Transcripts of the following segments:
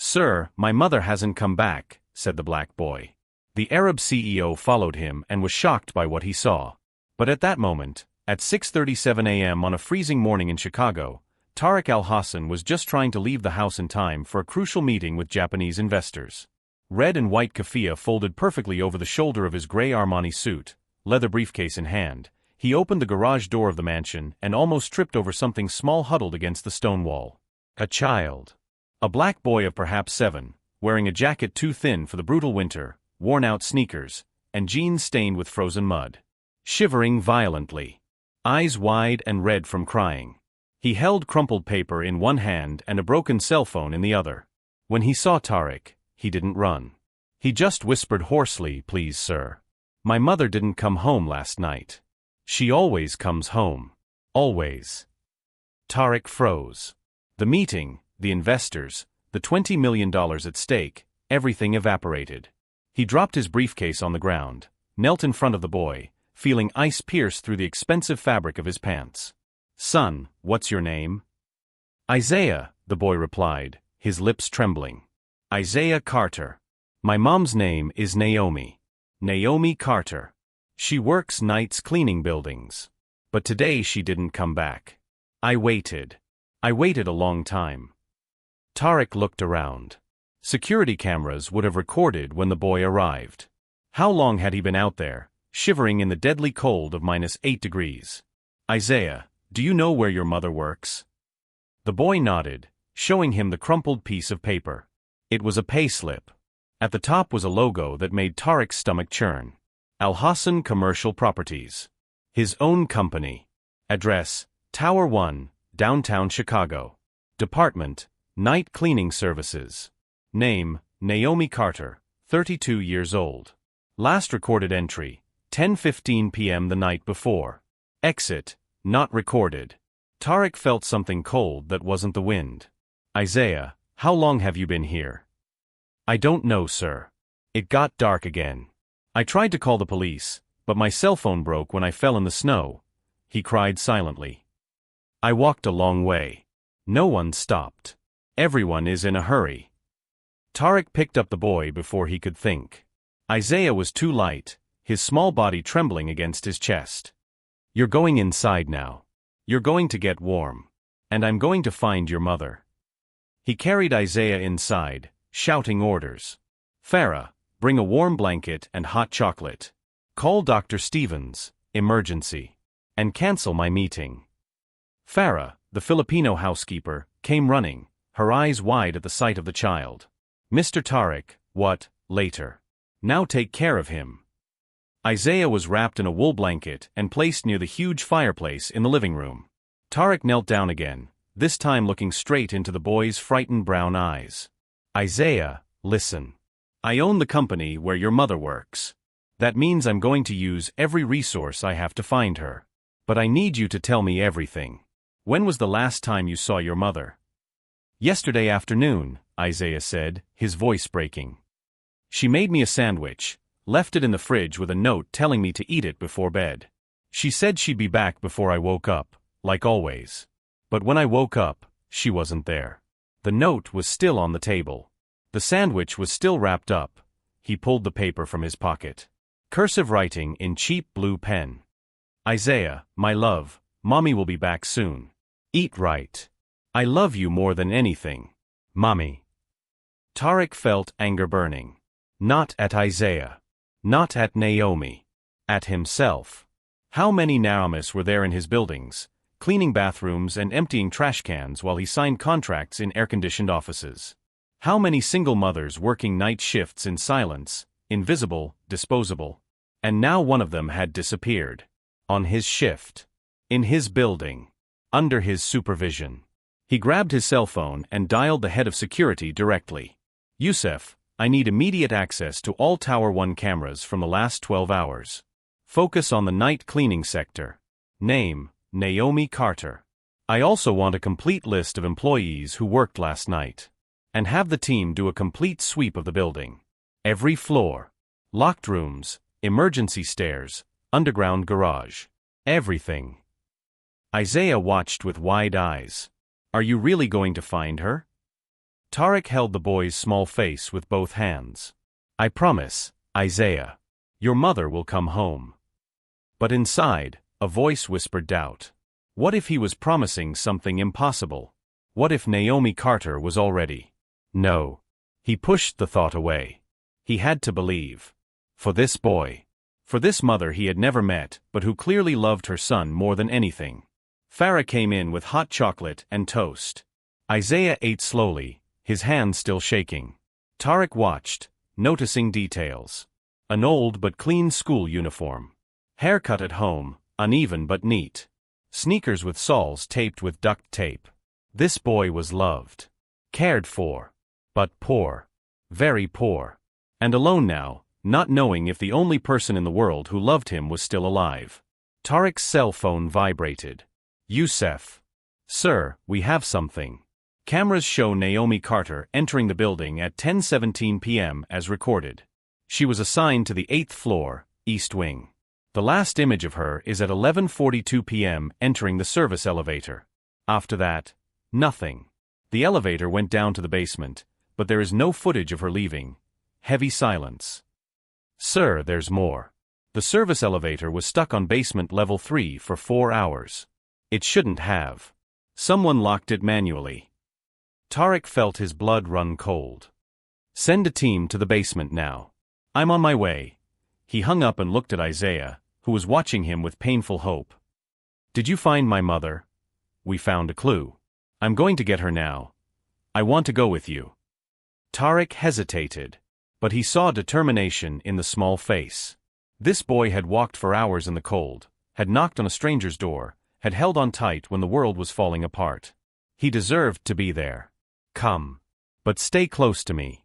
"Sir, my mother hasn't come back," said the black boy. The Arab CEO followed him and was shocked by what he saw. But at that moment, at 6:37 a.m. on a freezing morning in Chicago, Tariq Al-Hassan was just trying to leave the house in time for a crucial meeting with Japanese investors. Red and white keffiyeh folded perfectly over the shoulder of his gray Armani suit, leather briefcase in hand, he opened the garage door of the mansion and almost tripped over something small huddled against the stone wall. A child. A black boy of perhaps 7, wearing a jacket too thin for the brutal winter, worn-out sneakers, and jeans stained with frozen mud. Shivering violently. Eyes wide and red from crying. He held crumpled paper in one hand and a broken cell phone in the other. When he saw Tariq, he didn't run. He just whispered hoarsely, "Please, sir. My mother didn't come home last night. She always comes home. Always." Tariq froze. The meeting, the investors, the $20 million at stake, everything evaporated. He dropped his briefcase on the ground, knelt in front of the boy, feeling ice pierce through the expensive fabric of his pants. "Son, what's your name?" "Isaiah," the boy replied, his lips trembling. "Isaiah Carter. My mom's name is Naomi. Naomi Carter. She works nights cleaning buildings. But today she didn't come back. I waited. I waited a long time." Tariq looked around. Security cameras would have recorded when the boy arrived. How long had he been out there, shivering in the deadly cold of -8 degrees? "Isaiah, do you know where your mother works?" The boy nodded, showing him the crumpled piece of paper. It was a payslip. At the top was a logo that made Tariq's stomach churn. Al-Hassan Commercial Properties. His own company. Address, Tower 1, downtown Chicago. Department, Night Cleaning Services. Name, Naomi Carter, 32 years old. Last recorded entry, 10:15 p.m. the night before. Exit, not recorded. Tariq felt something cold that wasn't the wind. "Isaiah, how long have you been here?" "I don't know, sir. It got dark again. I tried to call the police, but my cell phone broke when I fell in the snow," he cried silently. "I walked a long way. No one stopped. Everyone is in a hurry." Tariq picked up the boy before he could think. Isaiah was too light, his small body trembling against his chest. "You're going inside now. You're going to get warm. And I'm going to find your mother." He carried Isaiah inside, shouting orders. "Farah, bring a warm blanket and hot chocolate. Call Dr. Stevens, emergency. And cancel my meeting." Farah, the Filipino housekeeper, came running, her eyes wide at the sight of the child. "Mr. Tariq, what, later. Now take care of him." Isaiah was wrapped in a wool blanket and placed near the huge fireplace in the living room. Tariq knelt down again, this time looking straight into the boy's frightened brown eyes. "Isaiah, listen. I own the company where your mother works. That means I'm going to use every resource I have to find her. But I need you to tell me everything. When was the last time you saw your mother?" "Yesterday afternoon," Isaiah said, his voice breaking. "She made me a sandwich, left it in the fridge with a note telling me to eat it before bed. She said she'd be back before I woke up, like always. But when I woke up, she wasn't there. The note was still on the table. The sandwich was still wrapped up." He pulled the paper from his pocket. Cursive writing in cheap blue pen. "Isaiah, my love, Mommy will be back soon. Eat right. I love you more than anything. Mommy." Tariq felt anger burning. Not at Isaiah. Not at Naomi. At himself. How many Naomis were there in his buildings, cleaning bathrooms and emptying trash cans while he signed contracts in air-conditioned offices? How many single mothers working night shifts in silence, invisible, disposable? And now one of them had disappeared. On his shift. In his building. Under his supervision. He grabbed his cell phone and dialed the head of security directly. "Youssef, I need immediate access to all Tower 1 cameras from the last 12 hours. Focus on the night cleaning sector. Name, Naomi Carter. I also want a complete list of employees who worked last night. And have the team do a complete sweep of the building. Every floor. Locked rooms, emergency stairs, underground garage. Everything." Isaiah watched with wide eyes. "Are you really going to find her?" Tarek held the boy's small face with both hands. I promise, Isaiah. Your mother will come home. But inside, a voice whispered doubt. What if he was promising something impossible? What if Naomi Carter was already? No. He pushed the thought away. He had to believe. For this boy. For this mother he had never met, but who clearly loved her son more than anything. Farah came in with hot chocolate and toast. Isaiah ate slowly, his hands still shaking. Tarek watched, noticing details. An old but clean school uniform. Haircut at home, uneven but neat. Sneakers with soles taped with duct tape. This boy was loved. Cared for. But poor. Very poor. And alone now, not knowing if the only person in the world who loved him was still alive. Tarek's cell phone vibrated. Youssef. Sir, we have something. Cameras show Naomi Carter entering the building at 10:17 p.m. as recorded. She was assigned to the 8th floor, East Wing. The last image of her is at 11:42 p.m. entering the service elevator. After that, nothing. The elevator went down to the basement, but there is no footage of her leaving. Heavy silence. Sir, there's more. The service elevator was stuck on basement level 3 for 4 hours. It shouldn't have. Someone locked it manually. Tarek felt his blood run cold. Send a team to the basement now. I'm on my way. He hung up and looked at Isaiah, who was watching him with painful hope. Did you find my mother? We found a clue. I'm going to get her now. I want to go with you. Tarek hesitated, but he saw determination in the small face. This boy had walked for hours in the cold, had knocked on a stranger's door, had held on tight when the world was falling apart. He deserved to be there. Come. But stay close to me.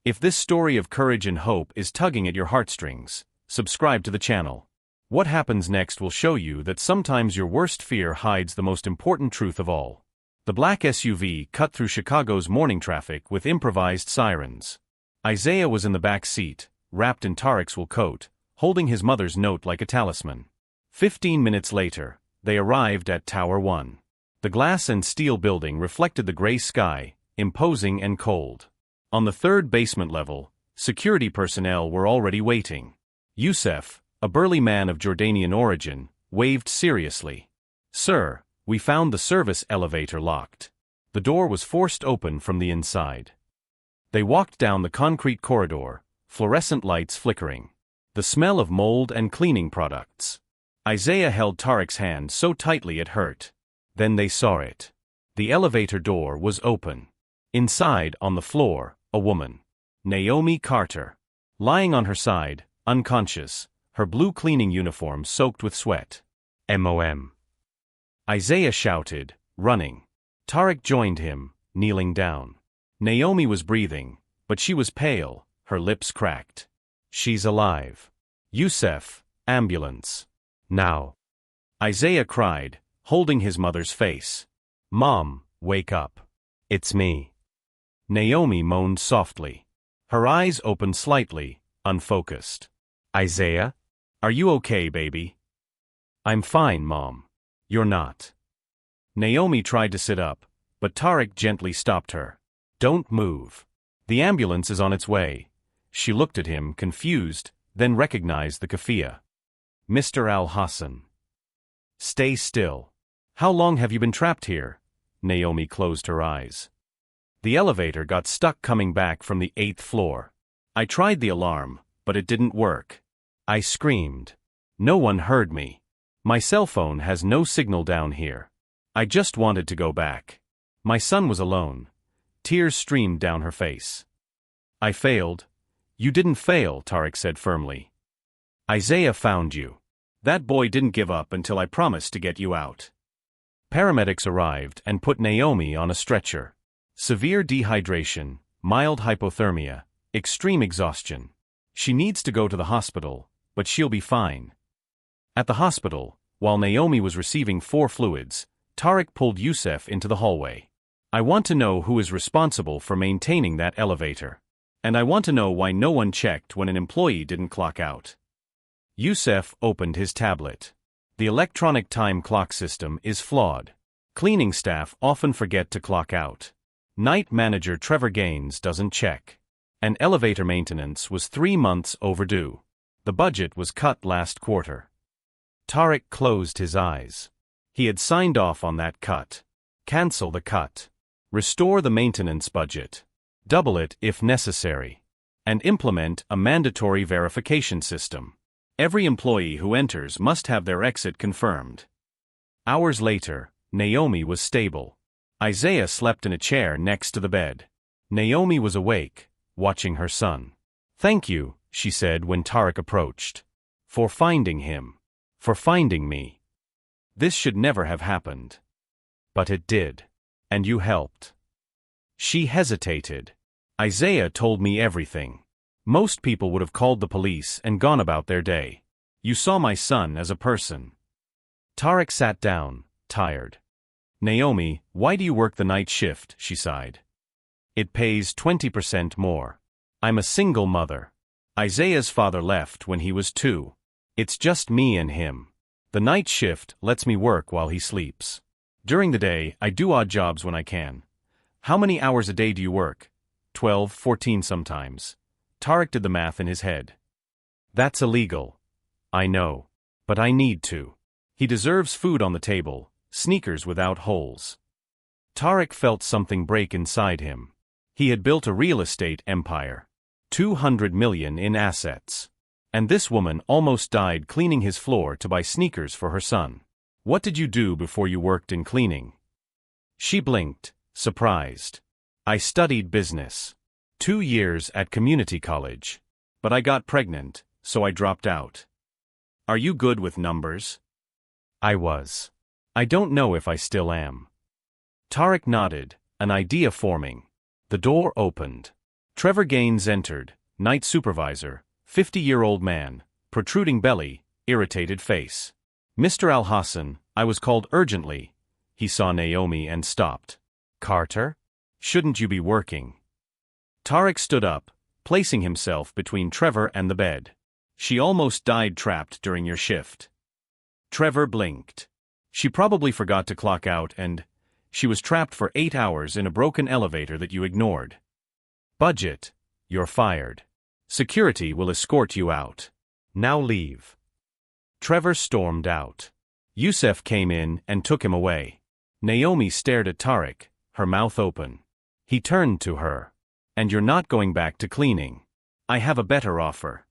If this story of courage and hope is tugging at your heartstrings, subscribe to the channel. What happens next will show you that sometimes your worst fear hides the most important truth of all. The black SUV cut through Chicago's morning traffic with improvised sirens. Isaiah was in the back seat, wrapped in Tarek's wool coat, holding his mother's note like a talisman. 15 minutes later, they arrived at Tower 1. The glass and steel building reflected the gray sky, imposing and cold. On the third basement level, security personnel were already waiting. Youssef, a burly man of Jordanian origin, waved seriously. Sir, we found the service elevator locked. The door was forced open from the inside. They walked down the concrete corridor, fluorescent lights flickering. The smell of mold and cleaning products. Isaiah held Tarek's hand so tightly it hurt. Then they saw it. The elevator door was open. Inside, on the floor, a woman. Naomi Carter. Lying on her side, unconscious, her blue cleaning uniform soaked with sweat. MOM. Isaiah shouted, running. Tarek joined him, kneeling down. Naomi was breathing, but she was pale, her lips cracked. She's alive. Youssef, ambulance. Now. Isaiah cried, holding his mother's face. Mom, wake up. It's me. Naomi moaned softly. Her eyes opened slightly, unfocused. Isaiah? Are you okay, baby? I'm fine, Mom. You're not. Naomi tried to sit up, but Tarek gently stopped her. Don't move. The ambulance is on its way. She looked at him, confused, then recognized the kafia. Mr. Al-Hassan. Stay still. How long have you been trapped here? Naomi closed her eyes. The elevator got stuck coming back from the 8th floor. I tried the alarm, but it didn't work. I screamed. No one heard me. My cell phone has no signal down here. I just wanted to go back. My son was alone. Tears streamed down her face. I failed. You didn't fail, Tarek said firmly. Isaiah found you. That boy didn't give up until I promised to get you out. Paramedics arrived and put Naomi on a stretcher. Severe dehydration, mild hypothermia, extreme exhaustion. She needs to go to the hospital, but she'll be fine. At the hospital, while Naomi was receiving 4 fluids, Tarek pulled Youssef into the hallway. I want to know who is responsible for maintaining that elevator. And I want to know why no one checked when an employee didn't clock out. Youssef opened his tablet. The electronic time clock system is flawed. Cleaning staff often forget to clock out. Night manager Trevor Gaines doesn't check. And elevator maintenance was 3 months overdue. The budget was cut last quarter. Tarek closed his eyes. He had signed off on that cut. Cancel the cut. Restore the maintenance budget. Double it if necessary. And implement a mandatory verification system. Every employee who enters must have their exit confirmed. Hours later, Naomi was stable. Isaiah slept in a chair next to the bed. Naomi was awake, watching her son. "Thank you," she said when Tarek approached. "For finding him. For finding me. This should never have happened. But it did. And you helped." She hesitated. "Isaiah told me everything. Most people would have called the police and gone about their day. You saw my son as a person." Tarek sat down, tired. "Naomi, why do you work the night shift?" she sighed. "It pays 20% more. I'm a single mother. Isaiah's father left when he was 2. It's just me and him. The night shift lets me work while he sleeps. During the day, I do odd jobs when I can. How many hours a day do you work?" 12, 14 sometimes. Tarek did the math in his head. "That's illegal. I know. But I need to. He deserves food on the table, sneakers without holes." Tarek felt something break inside him. He had built a real estate empire. 200 million in assets. And this woman almost died cleaning his floor to buy sneakers for her son. "What did you do before you worked in cleaning?" She blinked, surprised. "I studied business. 2 years at community college. But I got pregnant, so I dropped out." "Are you good with numbers?" "I was. I don't know if I still am." Tarek nodded, an idea forming. The door opened. Trevor Gaines entered, night supervisor, 50-year-old man, protruding belly, irritated face. "Mr. Al-Hassan, I was called urgently." He saw Naomi and stopped. "Carter? Shouldn't you be working?" Tarek stood up, placing himself between Trevor and the bed. "She almost died trapped during your shift." Trevor blinked. "She probably forgot to clock out and she was trapped for 8 hours in a broken elevator that you ignored. Budget, you're fired. Security will escort you out. Now leave." Trevor stormed out. Youssef came in and took him away. Naomi stared at Tarek, her mouth open. He turned to her. "And you're not going back to cleaning. I have a better offer."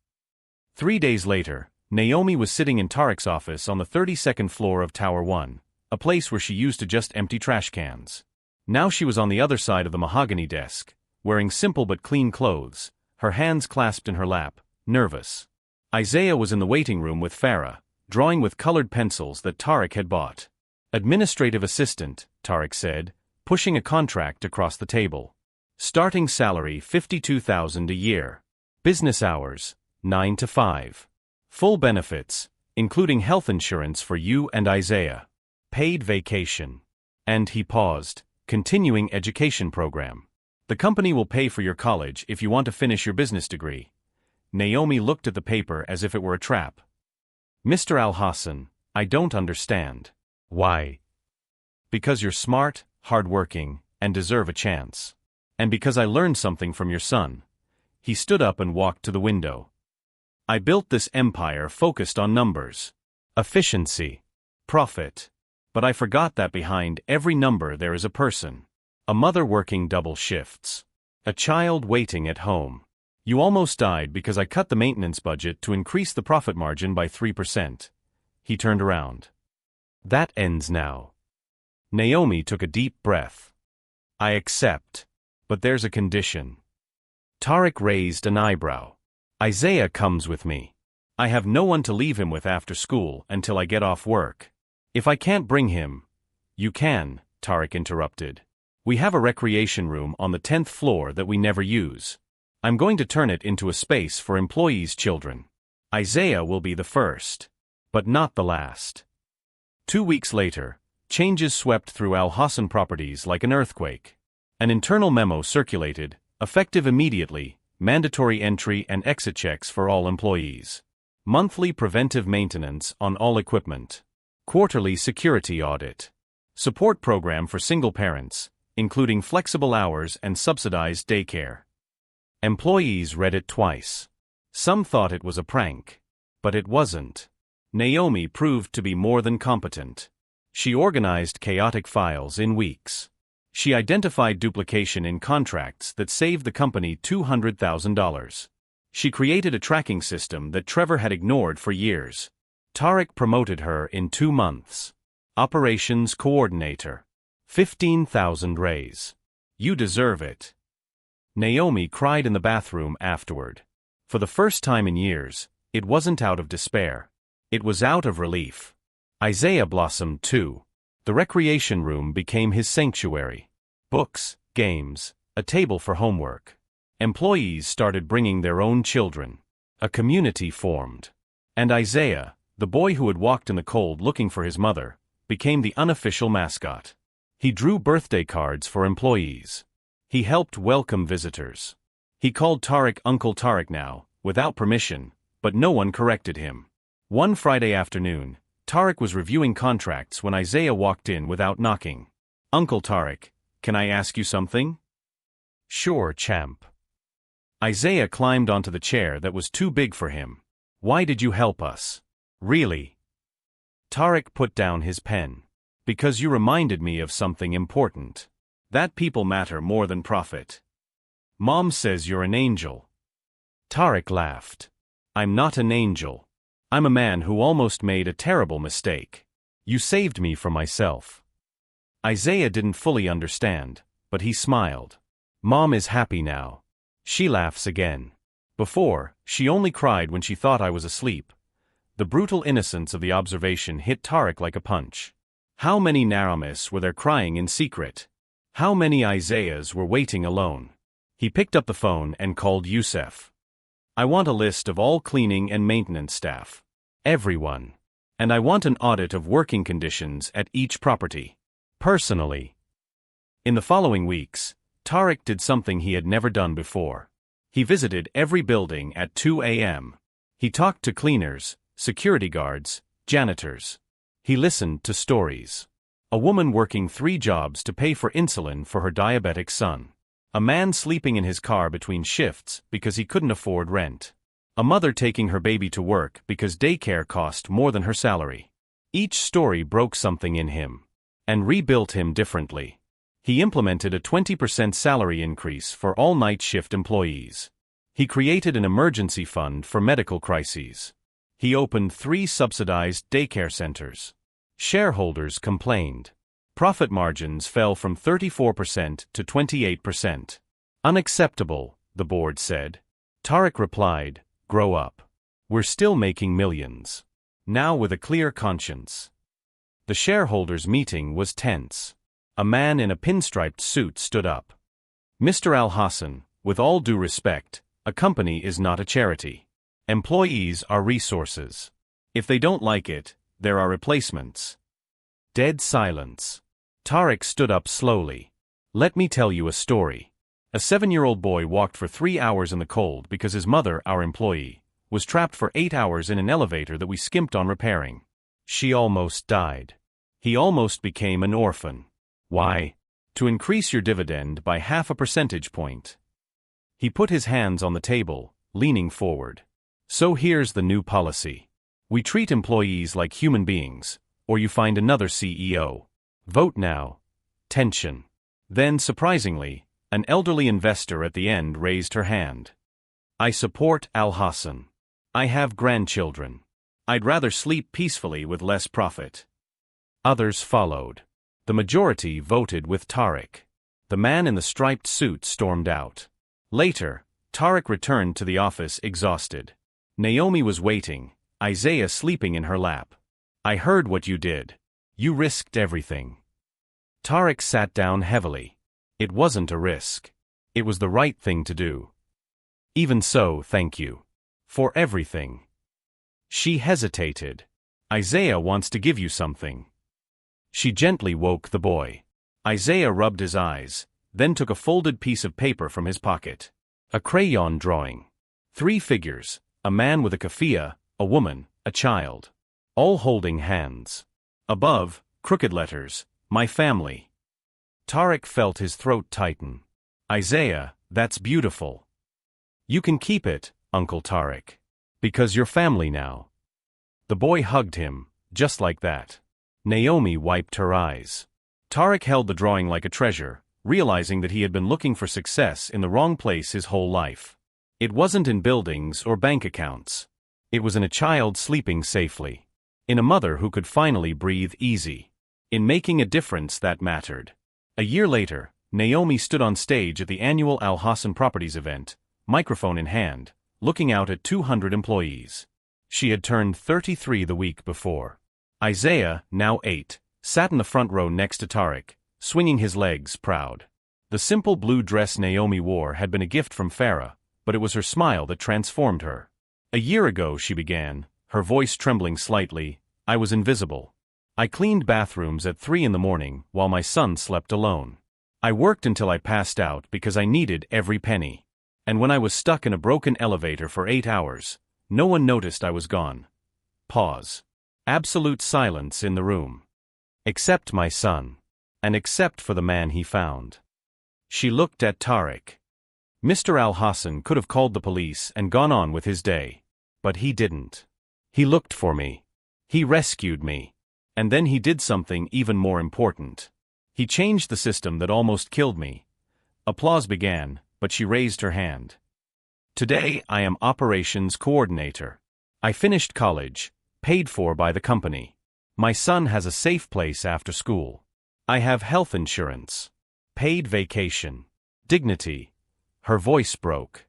3 days later, Naomi was sitting in Tarek's office on the 32nd floor of Tower 1, a place where she used to just empty trash cans. Now she was on the other side of the mahogany desk, wearing simple but clean clothes, her hands clasped in her lap, nervous. Isaiah was in the waiting room with Farah, drawing with colored pencils that Tarek had bought. "Administrative assistant," Tarek said, pushing a contract across the table. "Starting salary $52,000 a year. Business hours, 9 to 5. Full benefits, including health insurance for you and Isaiah. Paid vacation." And he paused, "continuing education program. The company will pay for your college if you want to finish your business degree." Naomi looked at the paper as if it were a trap. "Mr. Al-Hassan, I don't understand." "Why?" "Because you're smart, hardworking, and deserve a chance. And because I learned something from your son." He stood up and walked to the window. "I built this empire focused on numbers. Efficiency. Profit. But I forgot that behind every number there is a person. A mother working double shifts. A child waiting at home. You almost died because I cut the maintenance budget to increase the profit margin by 3%. He turned around. "That ends now." Naomi took a deep breath. "I accept. But there's a condition." Tarek raised an eyebrow. "Isaiah comes with me. I have no one to leave him with after school until I get off work. If I can't bring him—" "You can," Tarek interrupted. "We have a recreation room on the 10th floor that we never use. I'm going to turn it into a space for employees' children. Isaiah will be the first. But not the last." 2 weeks later, changes swept through Al-Hassan Properties like an earthquake. An internal memo circulated, effective immediately, mandatory entry and exit checks for all employees. Monthly preventive maintenance on all equipment. Quarterly security audit. Support program for single parents, including flexible hours and subsidized daycare. Employees read it twice. Some thought it was a prank. But it wasn't. Naomi proved to be more than competent. She organized chaotic files in weeks. She identified duplication in contracts that saved the company $200,000. She created a tracking system that Trevor had ignored for years. Tarek promoted her in 2 months. Operations Coordinator. 15,000 raise. You deserve it. Naomi cried in the bathroom afterward. For the first time in years, it wasn't out of despair. It was out of relief. Isaiah blossomed too. The recreation room became his sanctuary. Books, games, a table for homework. Employees started bringing their own children. A community formed. And Isaiah, the boy who had walked in the cold looking for his mother, became the unofficial mascot. He drew birthday cards for employees. He helped welcome visitors. He called Tarek Uncle Tarek now, without permission, but no one corrected him. One Friday afternoon, Tarek was reviewing contracts when Isaiah walked in without knocking. "Uncle Tarek, can I ask you something?" "Sure, champ." Isaiah climbed onto the chair that was too big for him. "Why did you help us?" "Really?" Tarek put down his pen. "Because you reminded me of something important. That people matter more than profit. Mom says you're an angel." Tarek laughed. "I'm not an angel. I'm a man who almost made a terrible mistake. You saved me from myself." Isaiah didn't fully understand, but he smiled. "Mom is happy now. She laughs again. Before, she only cried when she thought I was asleep." The brutal innocence of the observation hit Tarek like a punch. How many Naramis were there crying in secret? How many Isaiahs were waiting alone? He picked up the phone and called Youssef. "I want a list of all cleaning and maintenance staff. Everyone. And I want an audit of working conditions at each property. Personally." In the following weeks, Tarek did something he had never done before. He visited every building at 2 a.m. He talked to cleaners, security guards, janitors. He listened to stories. A woman working 3 jobs to pay for insulin for her diabetic son. A man sleeping in his car between shifts because he couldn't afford rent. A mother taking her baby to work because daycare cost more than her salary. Each story broke something in him and rebuilt him differently. He implemented a 20% salary increase for all night shift employees. He created an emergency fund for medical crises. He opened 3 subsidized daycare centers. Shareholders complained. Profit margins fell from 34% to 28%. "Unacceptable," the board said. Tarek replied, "Grow up. We're still making millions." Now with a clear conscience. The shareholders' meeting was tense. A man in a pinstriped suit stood up. "Mr. Al-Hassan, with all due respect, a company is not a charity. Employees are resources. If they don't like it, there are replacements." Dead silence. Tarek stood up slowly. "Let me tell you a story. A 7-year-old boy walked for 3 hours in the cold because his mother, our employee, was trapped for 8 hours in an elevator that we skimped on repairing. She almost died. He almost became an orphan. Why? To increase your dividend by 0.5 percentage point." He put his hands on the table, leaning forward. "So here's the new policy. We treat employees like human beings, or you find another CEO. Vote now." Tension. Then, surprisingly, an elderly investor at the end raised her hand. "I support Al-Hassan. I have grandchildren. I'd rather sleep peacefully with less profit." Others followed. The majority voted with Tarek. The man in the striped suit stormed out. Later, Tarek returned to the office exhausted. Naomi was waiting, Isaiah sleeping in her lap. "I heard what you did. You risked everything." Tarek sat down heavily. It wasn't a risk. It was the right thing to do. "Even so, thank you. For everything." She hesitated. "Isaiah wants to give you something." She gently woke the boy. Isaiah rubbed his eyes, then took a folded piece of paper from his pocket. A crayon drawing. 3 figures, a man with a keffiyeh, a woman, a child. All holding hands. Above, crooked letters, "My family." Tarek felt his throat tighten. Isaiah, that's beautiful. You can keep it, Uncle Tarek. Because you're family now. The boy hugged him, just like that. Naomi wiped her eyes. Tarek held the drawing like a treasure, realizing that he had been looking for success in the wrong place his whole life. It wasn't in buildings or bank accounts. It was in a child sleeping safely. In a mother who could finally breathe easy. In making a difference that mattered. A year later, Naomi stood on stage at the annual Al Hassan Properties event, microphone in hand, looking out at 200 employees. She had turned 33 the week before. Isaiah, now 8, sat in the front row next to Tarek, swinging his legs proud. The simple blue dress Naomi wore had been a gift from Farah, but it was her smile that transformed her. A year ago, she began, her voice trembling slightly, I was invisible. I cleaned bathrooms at 3 in the morning while my son slept alone. I worked until I passed out because I needed every penny. And when I was stuck in a broken elevator for 8 hours, no one noticed I was gone. Pause. Absolute silence in the room. Except my son. And except for the man he found. She looked at Tarek. Mr. Al Hassan could have called the police and gone on with his day. But he didn't. He looked for me. He rescued me. And then he did something even more important. He changed the system that almost killed me. Applause began, but she raised her hand. Today I am operations coordinator. I finished college, paid for by the company. My son has a safe place after school. I have health insurance. Paid vacation. Dignity. Her voice broke.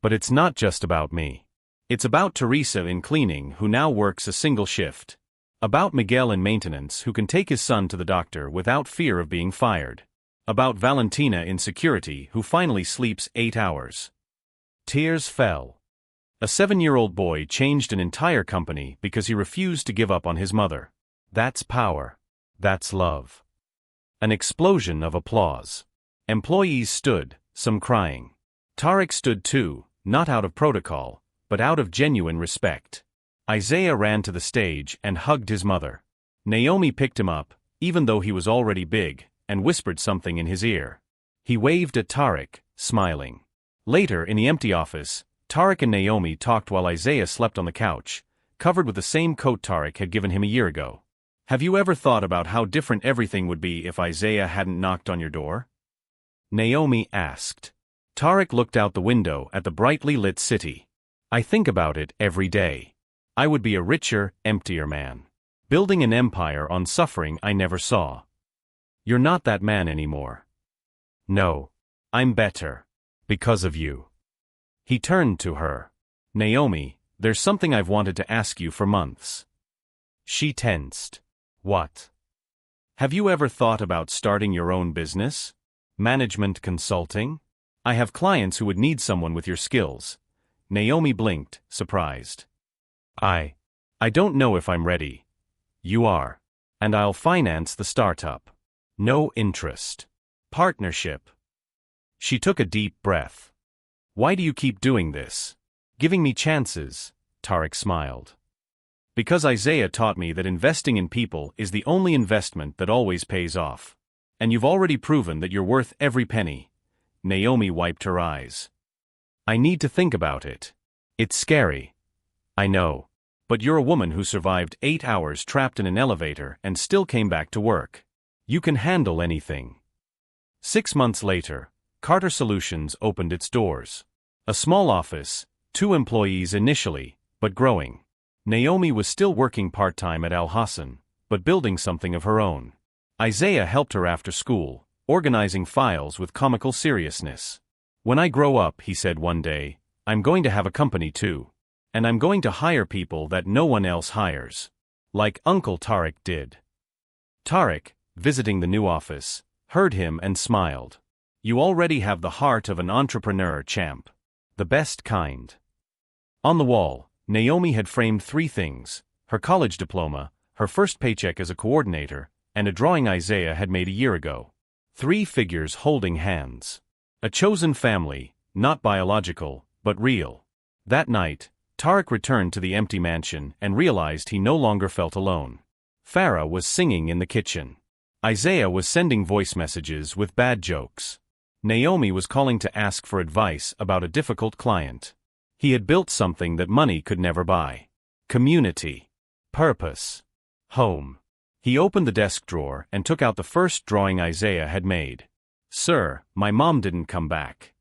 But it's not just about me. It's about Teresa in cleaning who now works a single shift. About Miguel in maintenance who can take his son to the doctor without fear of being fired. About Valentina in security who finally sleeps 8 hours. Tears fell. A 7-year-old boy changed an entire company because he refused to give up on his mother. That's power. That's love. An explosion of applause. Employees stood, some crying. Tarek stood too, not out of protocol, but out of genuine respect. Isaiah ran to the stage and hugged his mother. Naomi picked him up, even though he was already big, and whispered something in his ear. He waved at Tarek, smiling. Later, in the empty office, Tarek and Naomi talked while Isaiah slept on the couch, covered with the same coat Tarek had given him a year ago. Have you ever thought about how different everything would be if Isaiah hadn't knocked on your door? Naomi asked. Tarek looked out the window at the brightly lit city. I think about it every day. I would be a richer, emptier man. Building an empire on suffering I never saw. You're not that man anymore. No. I'm better. Because of you. He turned to her. Naomi, there's something I've wanted to ask you for months. She tensed. What? Have you ever thought about starting your own business? Management consulting? I have clients who would need someone with your skills. Naomi blinked, surprised. I don't know if I'm ready. You are. And I'll finance the startup. No interest. Partnership. She took a deep breath. Why do you keep doing this? Giving me chances, Tarek smiled. Because Isaiah taught me that investing in people is the only investment that always pays off. And you've already proven that you're worth every penny. Naomi wiped her eyes. I need to think about it. It's scary. I know. But you're a woman who survived 8 hours trapped in an elevator and still came back to work. You can handle anything. 6 months later, Carter Solutions opened its doors. A small office, 2 employees initially, but growing. Naomi was still working part-time at Al Hassan, but building something of her own. Isaiah helped her after school, organizing files with comical seriousness. When I grow up, he said one day, I'm going to have a company too. And I'm going to hire people that no one else hires. Like Uncle Tarek did. Tarek, visiting the new office, heard him and smiled. You already have the heart of an entrepreneur, champ. The best kind. On the wall, Naomi had framed 3 things: her college diploma, her first paycheck as a coordinator, and a drawing Isaiah had made a year ago. 3 figures holding hands. A chosen family, not biological, but real. That night, Tarek returned to the empty mansion and realized he no longer felt alone. Farah was singing in the kitchen. Isaiah was sending voice messages with bad jokes. Naomi was calling to ask for advice about a difficult client. He had built something that money could never buy. Community. Purpose. Home. He opened the desk drawer and took out the first drawing Isaiah had made. "Sir, my mom didn't come back."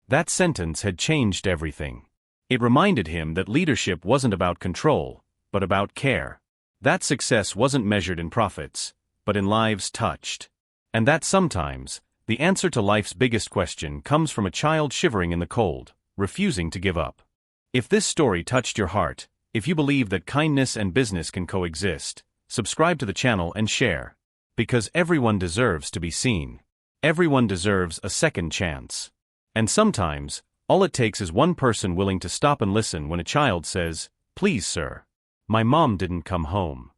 That sentence had changed everything. It reminded him that leadership wasn't about control, but about care. That success wasn't measured in profits, but in lives touched. And that sometimes, the answer to life's biggest question comes from a child shivering in the cold, refusing to give up. If this story touched your heart, if you believe that kindness and business can coexist, subscribe to the channel and share. Because everyone deserves to be seen. Everyone deserves a second chance. And sometimes, all it takes is one person willing to stop and listen when a child says, "Please, sir. My mom didn't come home."